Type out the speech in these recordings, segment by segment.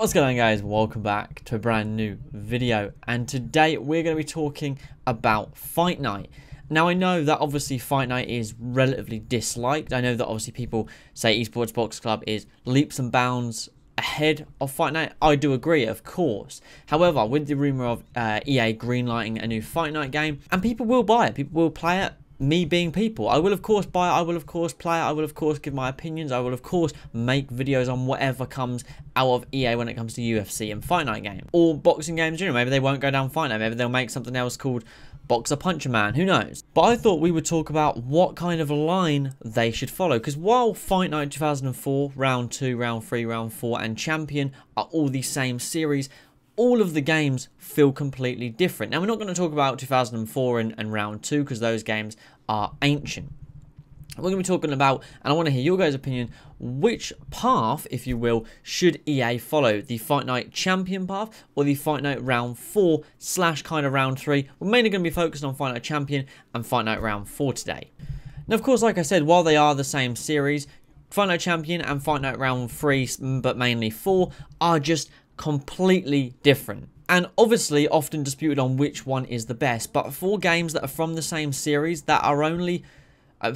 What's going on, guys? Welcome back to a brand new video, and today we're going to be talking about Fight Night. Now, I know that obviously Fight Night is relatively disliked. I know that obviously people say Esports Box Club is leaps and bounds ahead of Fight Night. I do agree, of course. However, with the rumour of EA greenlighting a new Fight Night game, and people will buy it, people will play it, me being people, I will of course buy it, I will of course play it, I will of course give my opinions, I will of course make videos on whatever comes out of EA when it comes to UFC and Fight Night games. Or boxing games, you know, maybe they won't go down Fight Night, maybe they'll make something else called Boxer Puncher Man, who knows. But I thought we would talk about what kind of line they should follow, because while Fight Night 2004, Round 2, Round 3, Round 4 and Champion are all the same series, all of the games feel completely different. Now, we're not going to talk about 2004 and Round 2 because those games are ancient. We're going to be talking about, and I want to hear your guys' opinion, which path, if you will, should EA follow? The Fight Night Champion path or the Fight Night Round 4 / kind of Round 3? We're mainly going to be focused on Fight Night Champion and Fight Night Round 4 today. Now, of course, like I said, while they are the same series, Fight Night Champion and Fight Night Round 3, but mainly 4, are just completely different, and obviously often disputed on which one is the best. But for games that are from the same series that are only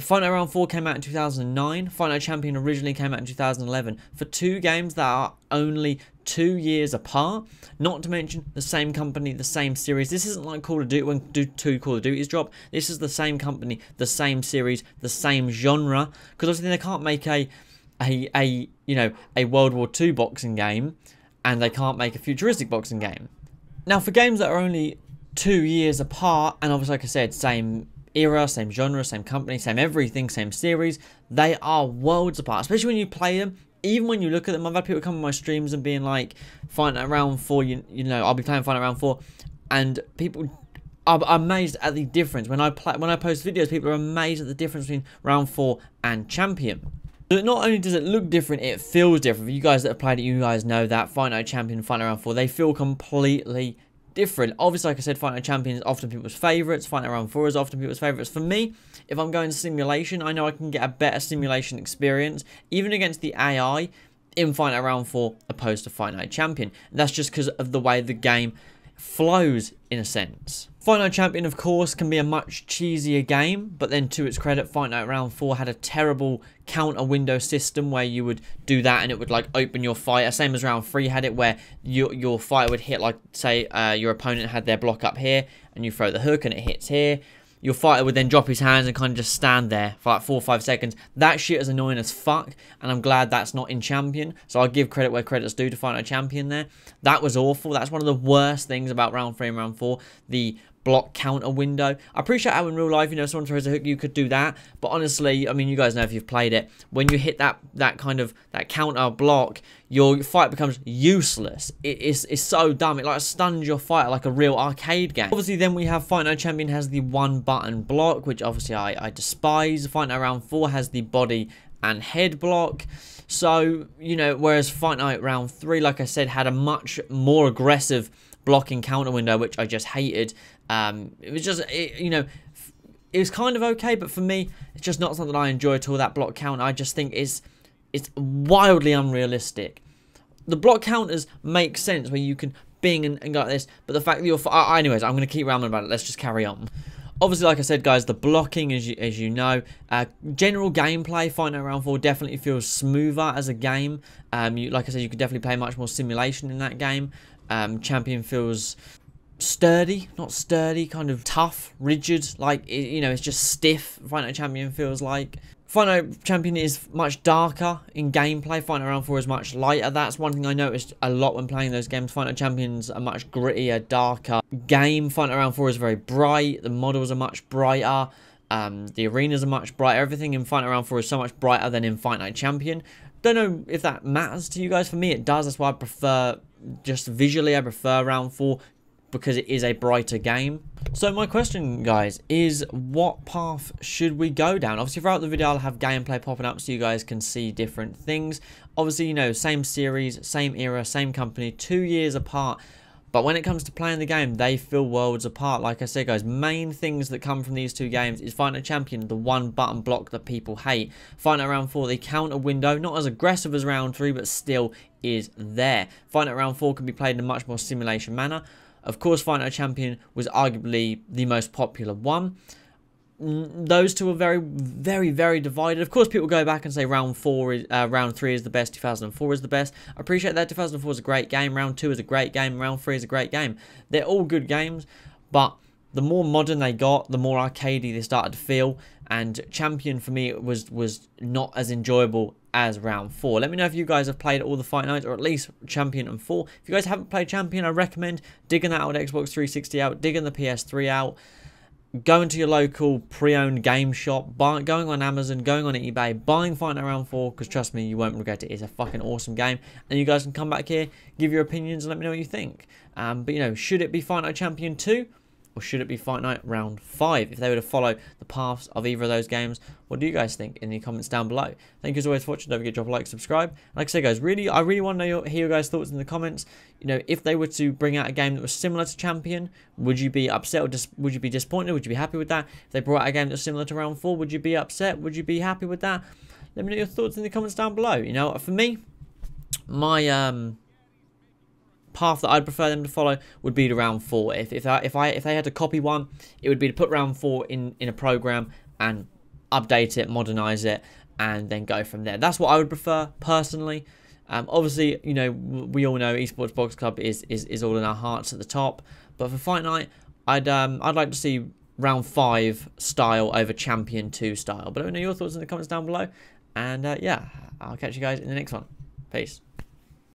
Fight Night Round 4 came out in 2009, Fight Night Champion originally came out in 2011, for two games that are only 2 years apart, not to mention the same company, the same series. This isn't like Call of Duty when two Call of Duties drop. This is the same company, the same series, the same genre, because obviously they can't make a World War II boxing game, and they can't make a futuristic boxing game. Now, for games that are only 2 years apart, and obviously, like I said, same era, same genre, same company, same everything, same series, they are worlds apart, especially when you play them. Even when you look at them, I've had people come on my streams and being like, Fight Night Round 4, you know, I'll be playing Fight Night Round 4, and people are amazed at the difference. When I post videos, people are amazed at the difference between Round 4 and Champion. So not only does it look different, it feels different. For you guys that have played it, you guys know that Fight Night Champion and Fight Night Round 4, they feel completely different. Obviously, like I said, Fight Night Champion is often people's favourites. Fight Night Round 4 is often people's favourites. For me, if I'm going simulation, I know I can get a better simulation experience, even against the AI, in Fight Night Round 4 opposed to Fight Night Champion. And that's just because of the way the game flows, in a sense. Fight Night Champion, of course, can be a much cheesier game, but then to its credit, Fight Night Round 4 had a terrible counter window system where you would do that and it would like open your fighter, same as Round 3 had it, where your fighter would hit, like, say your opponent had their block up here and you throw the hook and it hits here. Your fighter would then drop his hands and kind of just stand there for like 4 or 5 seconds. That shit is annoying as fuck, and I'm glad that's not in Champion. So I'll give credit where credit's due to Fight Night Champion there. That was awful. That's one of the worst things about Round 3 and Round 4, the block counter window. I appreciate how in real life, you know, someone throws a hook, you could do that. But honestly, I mean, you guys know if you've played it, when you hit that counter block, your fight becomes useless. It's so dumb. It like stuns your fighter like a real arcade game. Obviously, then we have Fight Night Champion has the 1-button block, which obviously I despise. Fight Night Round 4 has the body and head block. So, you know, whereas Fight Night Round 3, like I said, had a much more aggressive blocking counter window, which I just hated. It was just, you know, it was kind of okay, but for me, it's just not something I enjoy at all, that block counter. I just think it's wildly unrealistic. The block counters make sense where you can bing and go like this, but the fact that you're... anyways, I'm going to keep rambling about it. Let's just carry on. Obviously, like I said, guys, the blocking, as you know, general gameplay, Fight Night Round 4 definitely feels smoother as a game. Like I said, you could definitely play much more simulation in that game. Champion feels sturdy, not sturdy, kind of tough, rigid, like, you know, it's just stiff. Fight Night Champion feels like. Fight Night Champion is much darker in gameplay. Fight Night Round 4 is much lighter. That's one thing I noticed a lot when playing those games. Fight Night Champion's a much grittier, darker game. Fight Night Round 4 is very bright. The models are much brighter. The arenas are much brighter. Everything in Fight Night Round 4 is so much brighter than in Fight Night Champion. Don't know if that matters to you guys. For me, it does. That's why I prefer, just visually, I prefer Round 4, because it is a brighter game. So my question, guys, is what path should we go down? Obviously, throughout the video, I'll have gameplay popping up so you guys can see different things. Obviously, you know, same series, same era, same company, 2 years apart. But when it comes to playing the game, they feel worlds apart. Like I said, guys, main things that come from these two games is Fight Night Champion, the one button block that people hate. Fight Night Round 4, the counter window, not as aggressive as Round 3, but still is there. Fight Night Round 4 can be played in a much more simulation manner. Of course, Fight Night Champion was arguably the most popular one. Those two are very, very, very divided. Of course, people go back and say round 3 is the best, 2004 is the best. I appreciate that. 2004 is a great game. Round 2 is a great game. Round 3 is a great game. They're all good games, but the more modern they got, the more arcadey they started to feel. And Champion for me was not as enjoyable as Round 4. Let me know if you guys have played all the Fight Nights, or at least Champion and 4. If you guys haven't played Champion, I recommend digging that out with Xbox 360 out, digging the PS3 out. Going to your local pre-owned game shop, going on Amazon, going on eBay, buying Fight Night Round 4, because trust me, you won't regret it. It's a fucking awesome game, and you guys can come back here, give your opinions, and let me know what you think. But, you know, should it be Fight Night Champion 2, or should it be Fight Night Round 5? If they were to follow the paths of either of those games, what do you guys think in the comments down below? Thank you as always for watching. Don't forget to drop a like, subscribe. Like I say, guys, I really want to hear your guys' thoughts in the comments. You know, if they were to bring out a game that was similar to Champion, would you be upset, or would you be disappointed? Would you be happy with that? If they brought out a game that's similar to Round 4, would you be upset? Would you be happy with that? Let me know your thoughts in the comments down below. You know, for me, my path that I'd prefer them to follow would be to Round 4. If they had to copy one, it would be to put Round 4 in a program and update it, modernize it, and then go from there. That's what I would prefer personally. Obviously, you know, we all know Esports Box Club is all in our hearts at the top. But for Fight Night, I'd like to see Round 5 style over Champion 2 style. But let me know your thoughts in the comments down below. And yeah, I'll catch you guys in the next one. Peace.